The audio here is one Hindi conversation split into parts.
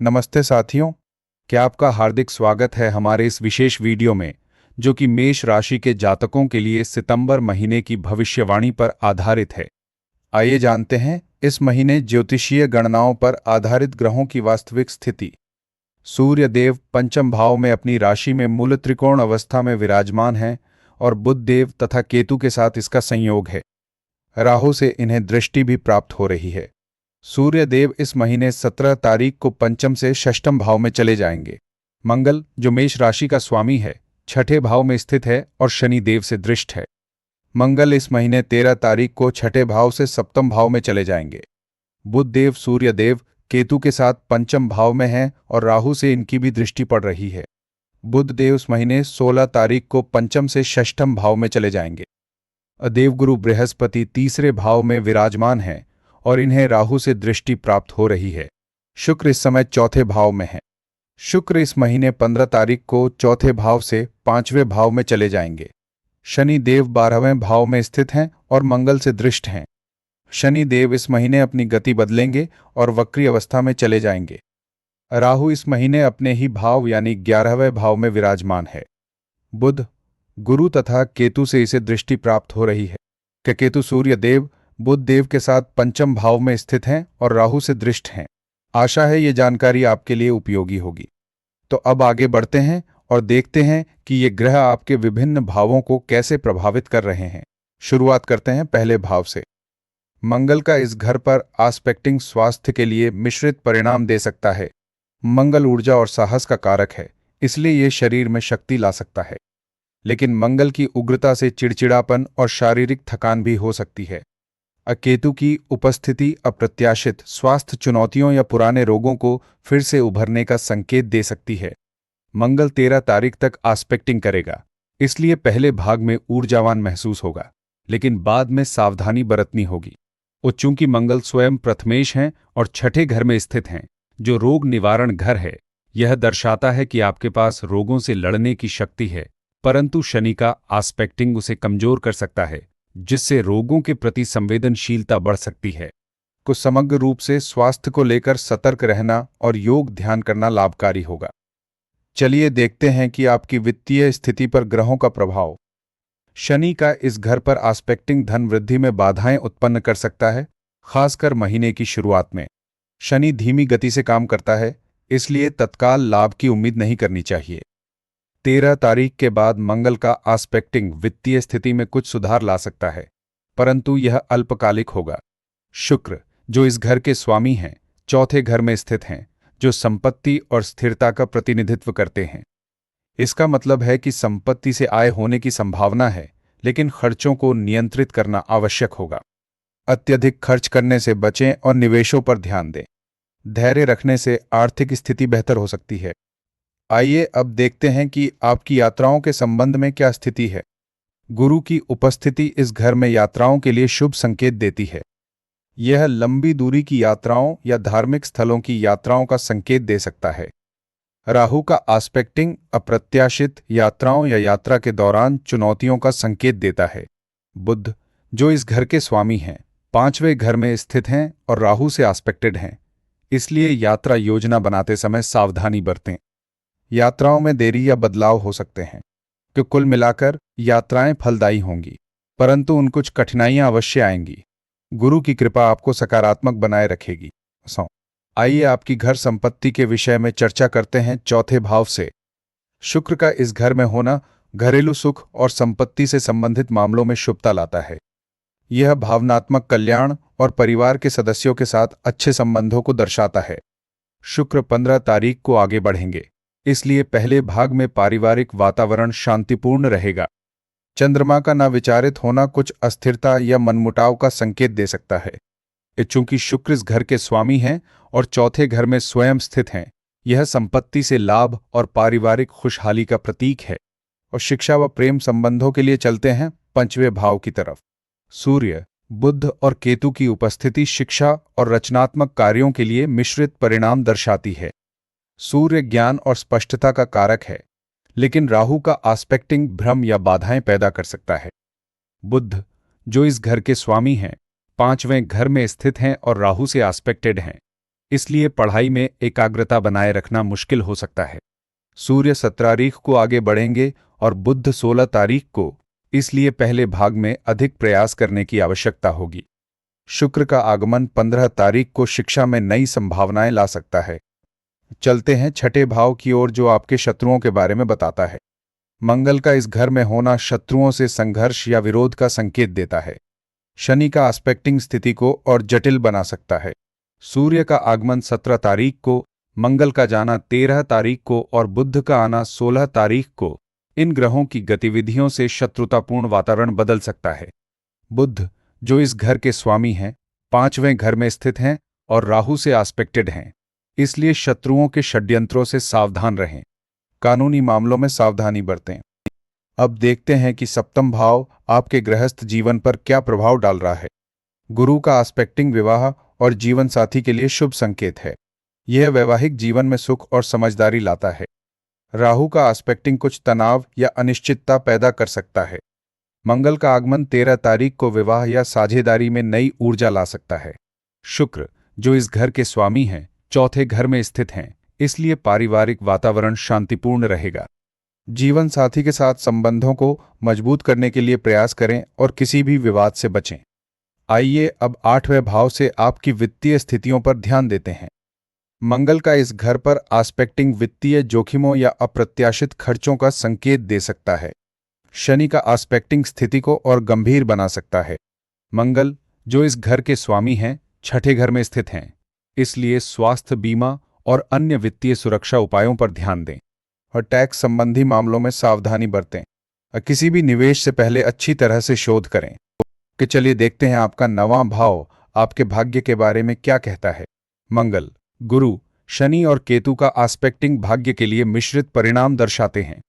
नमस्ते साथियों, क्या आपका हार्दिक स्वागत है हमारे इस विशेष वीडियो में, जो कि मेष राशि के जातकों के लिए सितंबर महीने की भविष्यवाणी पर आधारित है। आइए जानते हैं इस महीने ज्योतिषीय गणनाओं पर आधारित ग्रहों की वास्तविक स्थिति। सूर्य देव पंचम भाव में अपनी राशि में मूल त्रिकोण अवस्था में विराजमान हैं और बुध देव तथा केतु के साथ इसका संयोग है। राहु से इन्हें दृष्टि भी प्राप्त हो रही है। सूर्य देव इस महीने 17 तारीख को पंचम से षष्ठम भाव में चले जाएंगे। मंगल, जो मेष राशि का स्वामी है, छठे भाव में स्थित है और शनि देव से दृष्ट है। मंगल इस महीने 13 तारीख को छठे भाव से सप्तम भाव में चले जाएंगे। बुध देव सूर्य देव केतु के साथ पंचम भाव में हैं और राहु से इनकी भी दृष्टि पड़ रही है। बुध देव इस महीने 16 तारीख को पंचम से षष्ठम भाव में चले जाएंगे। देवगुरु बृहस्पति तीसरे भाव में विराजमान हैं और इन्हें राहु से दृष्टि प्राप्त हो रही है। शुक्र इस समय चौथे भाव में है। शुक्र इस महीने 15 तारीख को चौथे भाव से पांचवें भाव में चले जाएंगे। शनि देव 12वें भाव में स्थित हैं और मंगल से दृष्ट हैं। शनि देव इस महीने अपनी गति बदलेंगे और वक्री अवस्था में चले जाएंगे। राहु इस महीने अपने ही भाव यानी 11वें भाव में विराजमान है। बुध, गुरु तथा केतु से इसे दृष्टि प्राप्त हो रही है। केतु सूर्य देव बुध देव के साथ पंचम भाव में स्थित हैं और राहु से दृष्ट हैं। आशा है ये जानकारी आपके लिए उपयोगी होगी। तो अब आगे बढ़ते हैं और देखते हैं कि ये ग्रह आपके विभिन्न भावों को कैसे प्रभावित कर रहे हैं। शुरुआत करते हैं पहले भाव से। मंगल का इस घर पर आस्पेक्टिंग स्वास्थ्य के लिए मिश्रित परिणाम दे सकता है। मंगल ऊर्जा और साहस का कारक है, इसलिए ये शरीर में शक्ति ला सकता है। लेकिन मंगल की उग्रता से चिड़चिड़ापन और शारीरिक थकान भी हो सकती है। केतु की उपस्थिति अप्रत्याशित स्वास्थ्य चुनौतियों या पुराने रोगों को फिर से उभरने का संकेत दे सकती है। मंगल 13 तारीख तक आस्पेक्टिंग करेगा, इसलिए पहले भाग में ऊर्जावान महसूस होगा, लेकिन बाद में सावधानी बरतनी होगी। और चूंकि मंगल स्वयं प्रथमेश हैं और छठे घर में स्थित हैं, जो रोग निवारण घर है, यह दर्शाता है कि आपके पास रोगों से लड़ने की शक्ति है, परंतु शनि का आस्पेक्टिंग उसे कमजोर कर सकता है, जिससे रोगों के प्रति संवेदनशीलता बढ़ सकती है। कुछ समग्र रूप से स्वास्थ्य को लेकर सतर्क रहना और योग ध्यान करना लाभकारी होगा। चलिए देखते हैं कि आपकी वित्तीय स्थिति पर ग्रहों का प्रभाव। शनि का इस घर पर आस्पेक्टिंग धन वृद्धि में बाधाएं उत्पन्न कर सकता है, खासकर महीने की शुरुआत में। शनि धीमी गति से काम करता है, इसलिए तत्काल लाभ की उम्मीद नहीं करनी चाहिए। 13 तारीख के बाद मंगल का आस्पेक्टिंग वित्तीय स्थिति में कुछ सुधार ला सकता है, परंतु यह अल्पकालिक होगा। शुक्र, जो इस घर के स्वामी हैं, चौथे घर में स्थित हैं, जो संपत्ति और स्थिरता का प्रतिनिधित्व करते हैं। इसका मतलब है कि संपत्ति से आय होने की संभावना है, लेकिन खर्चों को नियंत्रित करना आवश्यक होगा। अत्यधिक खर्च करने से बचें और निवेशों पर ध्यान दें। धैर्य रखने से आर्थिक स्थिति बेहतर हो सकती है। आइए अब देखते हैं कि आपकी यात्राओं के संबंध में क्या स्थिति है। गुरु की उपस्थिति इस घर में यात्राओं के लिए शुभ संकेत देती है। यह लंबी दूरी की यात्राओं या धार्मिक स्थलों की यात्राओं का संकेत दे सकता है। राहु का आस्पेक्टिंग अप्रत्याशित यात्राओं या यात्रा के दौरान चुनौतियों का संकेत देता है। बुध, जो इस घर के स्वामी हैं, पांचवें घर में स्थित हैं और राहु से आस्पेक्टेड हैं, इसलिए यात्रा योजना बनाते समय सावधानी बरतें। यात्राओं में देरी या बदलाव हो सकते हैं, कि कुल मिलाकर यात्राएं फलदायी होंगी, परंतु उन कुछ कठिनाइयां अवश्य आएंगी। गुरु की कृपा आपको सकारात्मक बनाए रखेगी। आइए आपकी घर संपत्ति के विषय में चर्चा करते हैं। चौथे भाव से शुक्र का इस घर में होना घरेलू सुख और संपत्ति से संबंधित मामलों में शुभता लाता है। यह भावनात्मक कल्याण और परिवार के सदस्यों के साथ अच्छे संबंधों को दर्शाता है। शुक्र 15 तारीख को आगे बढ़ेंगे, इसलिए पहले भाग में पारिवारिक वातावरण शांतिपूर्ण रहेगा। चंद्रमा का न विचारित होना कुछ अस्थिरता या मनमुटाव का संकेत दे सकता है। चूंकि शुक्र इस घर के स्वामी हैं और चौथे घर में स्वयं स्थित हैं, यह संपत्ति से लाभ और पारिवारिक खुशहाली का प्रतीक है। और शिक्षा व प्रेम संबंधों के लिए चलते हैं पंचवें भाव की तरफ। सूर्य, बुध और केतु की उपस्थिति शिक्षा और रचनात्मक कार्यों के लिए मिश्रित परिणाम दर्शाती है। सूर्य ज्ञान और स्पष्टता का कारक है, लेकिन राहु का आस्पेक्टिंग भ्रम या बाधाएं पैदा कर सकता है। बुध, जो इस घर के स्वामी हैं, 5वें घर में स्थित हैं और राहु से एस्पेक्टेड हैं, इसलिए पढ़ाई में एकाग्रता बनाए रखना मुश्किल हो सकता है। सूर्य 17 तारीख को आगे बढ़ेंगे और बुध 16 तारीख को, इसलिए पहले भाग में अधिक प्रयास करने की आवश्यकता होगी। शुक्र का आगमन 15 तारीख को शिक्षा में नई संभावनाएं ला सकता है। चलते हैं छठे भाव की ओर, जो आपके शत्रुओं के बारे में बताता है। मंगल का इस घर में होना शत्रुओं से संघर्ष या विरोध का संकेत देता है। शनि का एस्पेक्टिंग स्थिति को और जटिल बना सकता है। सूर्य का आगमन 17 तारीख को, मंगल का जाना 13 तारीख को और बुध का आना 16 तारीख को इन ग्रहों की गतिविधियों से शत्रुतापूर्ण वातावरण बदल सकता है। बुध, जो इस घर के स्वामी हैं, 5वें घर में स्थित हैं और राहु से एस्पेक्टेड हैं, इसलिए शत्रुओं के षड्यंत्रों से सावधान रहें। कानूनी मामलों में सावधानी बरतें। अब देखते हैं कि सप्तम भाव आपके गृहस्थ जीवन पर क्या प्रभाव डाल रहा है। गुरु का एस्पेक्टिंग विवाह और जीवन साथी के लिए शुभ संकेत है। यह वैवाहिक जीवन में सुख और समझदारी लाता है। राहु का एस्पेक्टिंग कुछ तनाव या अनिश्चितता पैदा कर सकता है। मंगल का आगमन 13 तारीख को विवाह या साझेदारी में नई ऊर्जा ला सकता है। शुक्र, जो इस घर के स्वामी हैं, 4थे घर में स्थित हैं, इसलिए पारिवारिक वातावरण शांतिपूर्ण रहेगा। जीवन साथी के साथ संबंधों को मजबूत करने के लिए प्रयास करें और किसी भी विवाद से बचें। आइए अब 8वें भाव से आपकी वित्तीय स्थितियों पर ध्यान देते हैं। मंगल का इस घर पर एस्पेक्टिंग वित्तीय जोखिमों या अप्रत्याशित खर्चों का संकेत दे सकता है। शनि का एस्पेक्टिंग स्थिति को और गंभीर बना सकता है। मंगल, जो इस घर के स्वामी हैं, 6ठे घर में स्थित हैं, इसलिए स्वास्थ्य बीमा और अन्य वित्तीय सुरक्षा उपायों पर ध्यान दें और टैक्स संबंधी मामलों में सावधानी बरतें और किसी भी निवेश से पहले अच्छी तरह से शोध करें। कि चलिए देखते हैं आपका 9वां भाव आपके भाग्य के बारे में क्या कहता है। मंगल, गुरु, शनि और केतु का एस्पेक्टिंग भाग्य के लिए मिश्रित परिणाम दर्शाते हैं।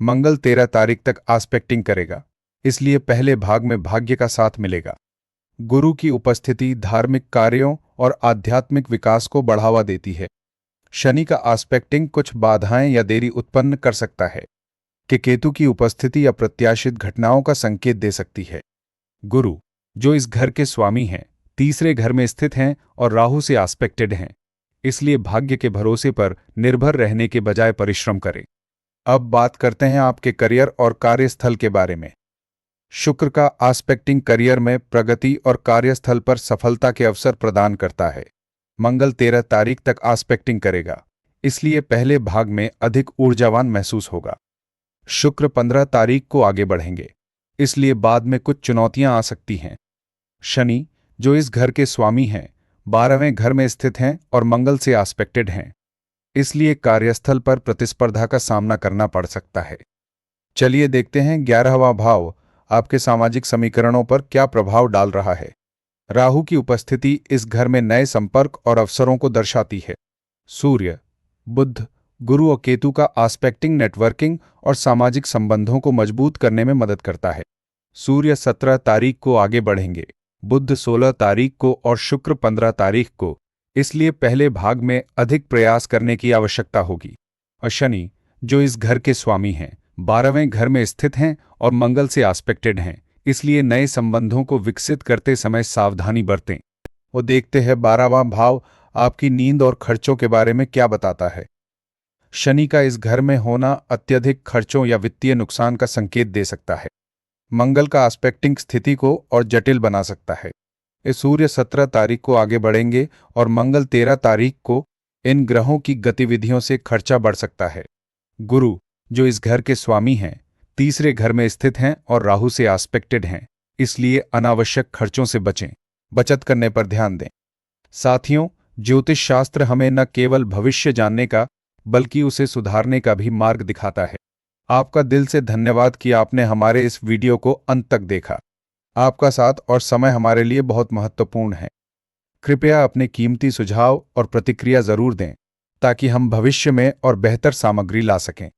मंगल 13 तारीख तक एस्पेक्टिंग करेगा, इसलिए पहले भाग में भाग्य का साथ मिलेगा। गुरु की उपस्थिति धार्मिक कार्यों और आध्यात्मिक विकास को बढ़ावा देती है। शनि का एस्पेक्टिंग कुछ बाधाएं या देरी उत्पन्न कर सकता है। कि केतु की उपस्थिति अप्रत्याशित घटनाओं का संकेत दे सकती है। गुरु, जो इस घर के स्वामी हैं, 3रे घर में स्थित हैं और राहु से एस्पेक्टेड हैं, इसलिए भाग्य के भरोसे पर निर्भर रहने के बजाय परिश्रम करें। अब बात करते हैं आपके करियर और कार्यस्थल के बारे में। शुक्र का एस्पेक्टिंग करियर में प्रगति और कार्यस्थल पर सफलता के अवसर प्रदान करता है। मंगल 13 तारीख तक एस्पेक्टिंग करेगा, इसलिए पहले भाग में अधिक ऊर्जावान महसूस होगा। शुक्र 15 तारीख को आगे बढ़ेंगे, इसलिए बाद में कुछ चुनौतियां आ सकती हैं। शनि, जो इस घर के स्वामी हैं, 12वें घर में स्थित हैं और मंगल से एस्पेक्टेड हैं, इसलिए कार्यस्थल पर प्रतिस्पर्धा का सामना करना पड़ सकता है। चलिए देखते हैं 11वां भाव आपके सामाजिक समीकरणों पर क्या प्रभाव डाल रहा है। राहु की उपस्थिति इस घर में नए संपर्क और अवसरों को दर्शाती है। सूर्य, बुध, गुरु और केतु का एस्पेक्टिंग नेटवर्किंग और सामाजिक संबंधों को मजबूत करने में मदद करता है। सूर्य 17 तारीख को आगे बढ़ेंगे, बुध 16 तारीख को और शुक्र 15 तारीख को, इसलिए पहले भाग में अधिक प्रयास करने की आवश्यकता होगी। और शनि, जो इस घर के स्वामी हैं, 12वें घर में स्थित हैं और मंगल से एस्पेक्टेड हैं, इसलिए नए संबंधों को विकसित करते समय सावधानी बरतें। वो देखते हैं 12वां भाव आपकी नींद और खर्चों के बारे में क्या बताता है। शनि का इस घर में होना अत्यधिक खर्चों या वित्तीय नुकसान का संकेत दे सकता है। मंगल का एस्पेक्टिंग स्थिति को और जटिल बना सकता है। सूर्य 17 तारीख को आगे बढ़ेंगे और मंगल 13 तारीख को, इन ग्रहों की गतिविधियों से खर्चा बढ़ सकता है। गुरु, जो इस घर के स्वामी हैं, 3रे घर में स्थित हैं और राहु से एस्पेक्टेड हैं, इसलिए अनावश्यक खर्चों से बचें, बचत करने पर ध्यान दें। साथियों, ज्योतिष शास्त्र हमें न केवल भविष्य जानने का बल्कि उसे सुधारने का भी मार्ग दिखाता है। आपका दिल से धन्यवाद कि आपने हमारे इस वीडियो को अंत तक देखा। आपका साथ और समय हमारे लिए बहुत महत्वपूर्ण है। कृपया अपने कीमती सुझाव और प्रतिक्रिया जरूर दें ताकि हम भविष्य में और बेहतर सामग्री ला सकें।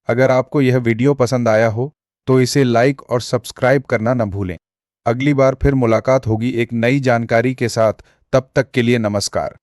अगर आपको यह वीडियो पसंद आया हो तो इसे लाइक और सब्सक्राइब करना न भूलें। अगली बार फिर मुलाकात होगी एक नई जानकारी के साथ। तब तक के लिए नमस्कार।